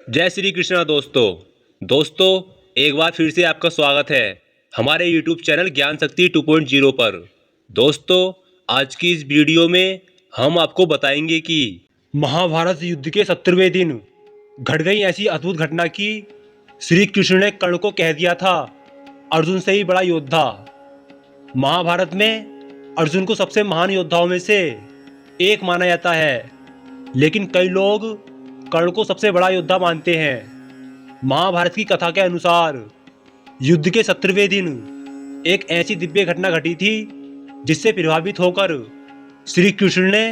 जय श्री कृष्णा दोस्तों एक बार फिर से आपका स्वागत है हमारे YouTube चैनल ज्ञान शक्ति 2.0 पर। दोस्तों, आज की इस वीडियो में हम आपको बताएंगे कि महाभारत युद्ध के 70वें दिन घट गई ऐसी अद्भुत घटना की श्री कृष्ण ने कर्ण को कह दिया था अर्जुन से ही बड़ा योद्धा। महाभारत में अर्जुन को सबसे महान योद्धाओं में से एक माना जाता है, लेकिन कई लोग कर्ण को सबसे बड़ा योद्धा मानते हैं। महाभारत की कथा के अनुसार युद्ध के 70वें दिन एक ऐसी दिव्य घटना घटी थी जिससे प्रभावित होकर श्री कृष्ण ने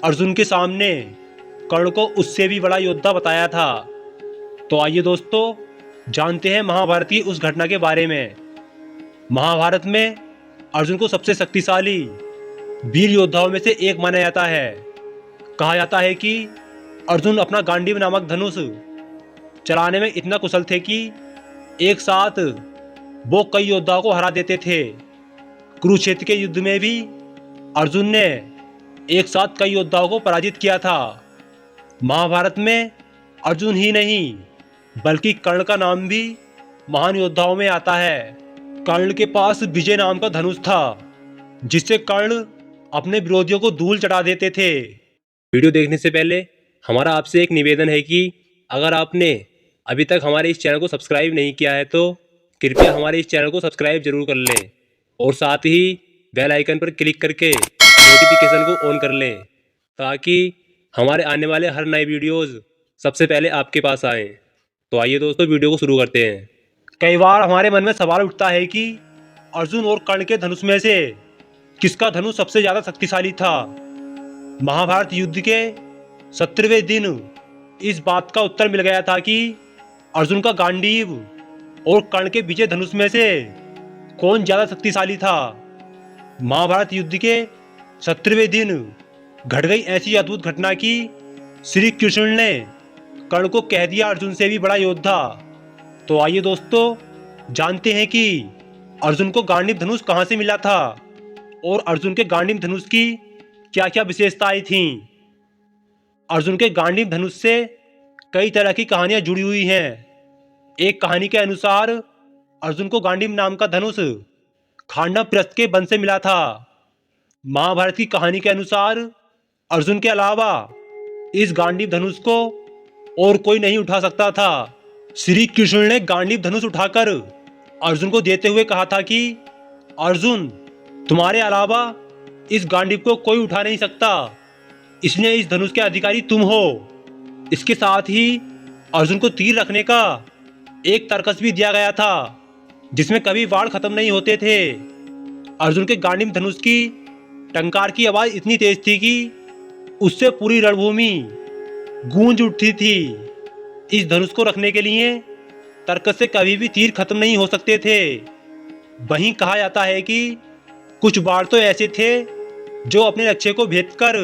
अर्जुन के सामने कर्ण को उससे भी बड़ा योद्धा बताया था। तो आइए दोस्तों, जानते हैं महाभारत की उस घटना के बारे में। महाभारत में अर्जुन को सबसे शक्तिशाली वीर योद्धाओं में से एक माना जाता है। कहा जाता है कि अर्जुन अपना गांडीव नामक धनुष चलाने में इतना कुशल थे कि एक साथ वो कई योद्धाओं को हरा देते थे। कुरुक्षेत्र के युद्ध में भी अर्जुन ने एक साथ कई योद्धाओं को पराजित किया था। महाभारत में अर्जुन ही नहीं बल्कि कर्ण का नाम भी महान योद्धाओं में आता है। कर्ण के पास विजय नाम का धनुष था जिससे कर्ण अपने विरोधियों को धूल चटा देते थे। वीडियो देखने से पहले हमारा आपसे एक निवेदन है कि अगर आपने अभी तक हमारे इस चैनल को सब्सक्राइब नहीं किया है तो कृपया हमारे इस चैनल को सब्सक्राइब जरूर कर लें और साथ ही बेल आइकन पर क्लिक करके नोटिफिकेशन को ऑन कर लें ताकि हमारे आने वाले हर नए वीडियोस सबसे पहले आपके पास आएँ। तो आइए दोस्तों, वीडियो को शुरू करते हैं। कई बार हमारे मन में सवाल उठता है कि अर्जुन और कर्ण के धनुष में से किसका धनुष सबसे ज़्यादा शक्तिशाली था। महाभारत युद्ध के 70वें दिन इस बात का उत्तर मिल गया था कि अर्जुन का गांडीव और कर्ण के विजय धनुष में से कौन ज़्यादा शक्तिशाली था। महाभारत युद्ध के 70वें दिन घट गई ऐसी अद्भुत घटना की श्री कृष्ण ने कर्ण को कह दिया अर्जुन से भी बड़ा योद्धा। तो आइए दोस्तों, जानते हैं कि अर्जुन को गांडीव धनुष कहाँ से मिला था और अर्जुन के गांडीव धनुष की क्या क्या विशेषताएं थीं। अर्जुन के गांडीव धनुष से कई तरह की कहानियां जुड़ी हुई हैं। एक कहानी के अनुसार अर्जुन को गांडीव नाम का धनुष खांडव प्रस्थ के वन से मिला था। महाभारत की कहानी के अनुसार अर्जुन के अलावा इस गांडीव धनुष को और कोई नहीं उठा सकता था। श्री कृष्ण ने गांडीव धनुष उठाकर अर्जुन को देते हुए कहा था कि अर्जुन, तुम्हारे अलावा इस गांडीव को कोई उठा नहीं सकता, इसलिए इस धनुष के अधिकारी तुम हो। इसके साथ ही अर्जुन को तीर रखने का एक तरकस भी दिया गया था जिसमें कभी वाड़ खत्म नहीं होते थे। अर्जुन के गांडीव धनुष की टंकार की आवाज इतनी तेज थी कि उससे पूरी रणभूमि गूंज उठती थी। इस धनुष को रखने के लिए तरकस से कभी भी तीर खत्म नहीं हो सकते थे। वहीं कहा जाता है कि कुछ बाण तो ऐसे थे जो अपने लक्ष्य को भेद कर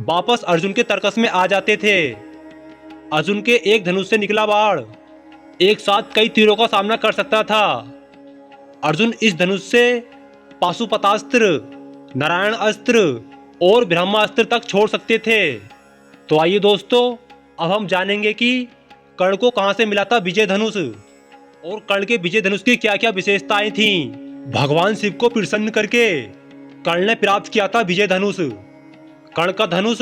वापस अर्जुन के तरकस में आ जाते थे। अर्जुन के एक धनुष से निकला बाण एक साथ कई तीरों का सामना कर सकता था। अर्जुन इस धनुष से पाशुपतास्त्र, नारायण अस्त्र और ब्रह्मास्त्र तक छोड़ सकते थे। तो आइए दोस्तों, अब हम जानेंगे कि कर्ण को कहां से मिला था विजय धनुष और कर्ण के विजय धनुष की क्या क्या विशेषताएं थीं। भगवान शिव को प्रसन्न करके कर्ण ने प्राप्त किया था विजय धनुष। कर्ण का धनुष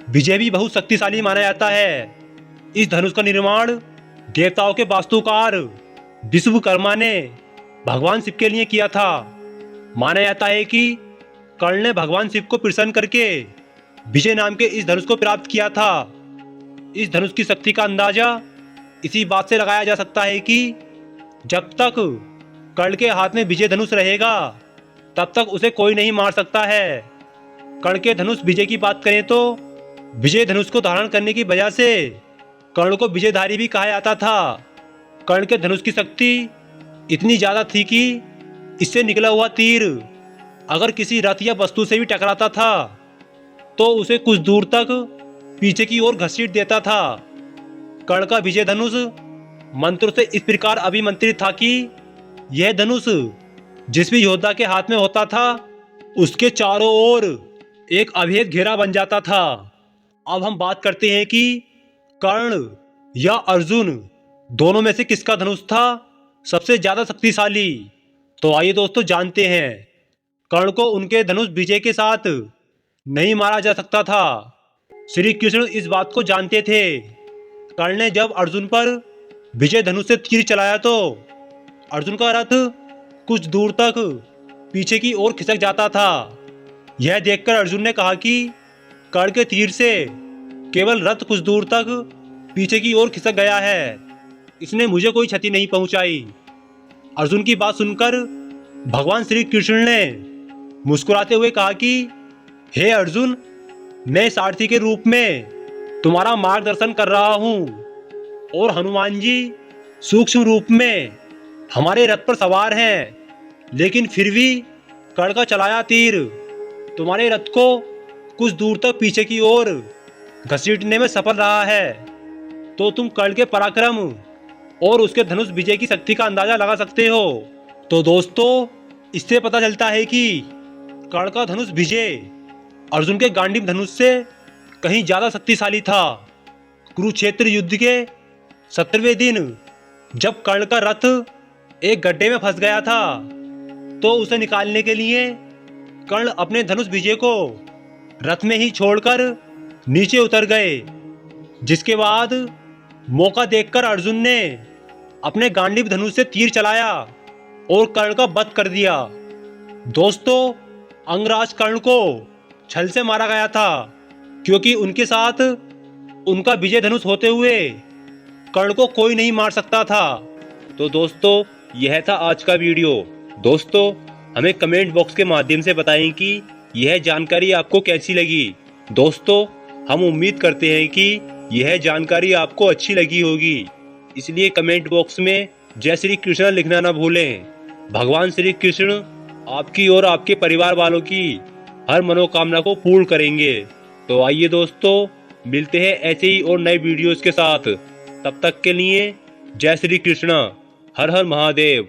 विजय भी बहुत शक्तिशाली माना जाता है। इस धनुष का निर्माण देवताओं के वास्तुकार विश्वकर्मा ने भगवान शिव के लिए किया था। माना जाता है कि कर्ण ने भगवान शिव को प्रसन्न करके विजय नाम के इस धनुष को प्राप्त किया था। इस धनुष की शक्ति का अंदाजा इसी बात से लगाया जा सकता है कि जब तक कर्ण के हाथ में विजय धनुष रहेगा तब तक उसे कोई नहीं मार सकता है। कर्ण के धनुष विजय की बात करें तो विजय धनुष को धारण करने की वजह से कर्ण को विजयधारी भी कहा जाता था। कर्ण के धनुष की शक्ति इतनी ज्यादा थी कि इससे निकला हुआ तीर अगर किसी रथ या वस्तु से भी टकराता था तो उसे कुछ दूर तक पीछे की ओर घसीट देता था। कर्ण का विजय धनुष मंत्र से इस प्रकार अभिमंत्रित था कि यह धनुष जिस भी योद्धा के हाथ में होता था उसके चारों ओर एक अभेद घेरा बन जाता था। अब हम बात करते हैं कि कर्ण या अर्जुन, दोनों में से किसका धनुष था सबसे ज्यादा शक्तिशाली? तो आइए दोस्तों जानते हैं। कर्ण को उनके धनुष विजय के साथ नहीं मारा जा सकता था। श्री कृष्ण इस बात को जानते थे। कर्ण ने जब अर्जुन पर विजय धनुष से तीर चलाया तो अर्जुन का रथ कुछ दूर तक पीछे की ओर खिसक जाता था। यह देखकर अर्जुन ने कहा कि कर्ण के तीर से केवल रथ कुछ दूर तक पीछे की ओर खिसक गया है, इसने मुझे कोई क्षति नहीं पहुंचाई। अर्जुन की बात सुनकर भगवान श्री कृष्ण ने मुस्कुराते हुए कहा कि हे अर्जुन, मैं सारथी के रूप में तुम्हारा मार्गदर्शन कर रहा हूं और हनुमान जी सूक्ष्म रूप में हमारे रथ पर सवार हैं, लेकिन फिर भी कर्ण का चलाया तीर तुम्हारे रथ को कुछ दूर तक पीछे की ओर घसीटने में सफल रहा है। तो तुम कर्ण के पराक्रम और उसके धनुष विजय की शक्ति का अंदाजा लगा सकते हो। तो दोस्तों, इससे पता चलता है कि कर्ण का धनुष विजय अर्जुन के गांडीव धनुष से कहीं ज्यादा शक्तिशाली था। कुरुक्षेत्र युद्ध के 17वें दिन जब कर्ण का रथ एक गड्ढे में फंस गया था तो उसे निकालने के लिए कर्ण अपने धनुष विजय को रथ में ही छोड़कर नीचे उतर गए, जिसके बाद मौका देखकर अर्जुन ने अपने गांडीव धनुष से तीर चलाया और कर्ण का वध कर दिया। दोस्तों, अंगराज कर्ण को छल से मारा गया था क्योंकि उनके साथ उनका विजय धनुष होते हुए कर्ण को कोई नहीं मार सकता था। तो दोस्तों, यह था आज का वीडियो। दोस्तों, हमें कमेंट बॉक्स के माध्यम से बताएं कि यह जानकारी आपको कैसी लगी। दोस्तों, हम उम्मीद करते हैं कि यह जानकारी आपको अच्छी लगी होगी, इसलिए कमेंट बॉक्स में जय श्री कृष्ण लिखना न भूलें। भगवान श्री कृष्ण आपकी और आपके परिवार वालों की हर मनोकामना को पूर्ण करेंगे। तो आइए दोस्तों, मिलते हैं ऐसे ही और नए वीडियोस के साथ। तब तक के लिए जय श्री कृष्ण, हर हर महादेव।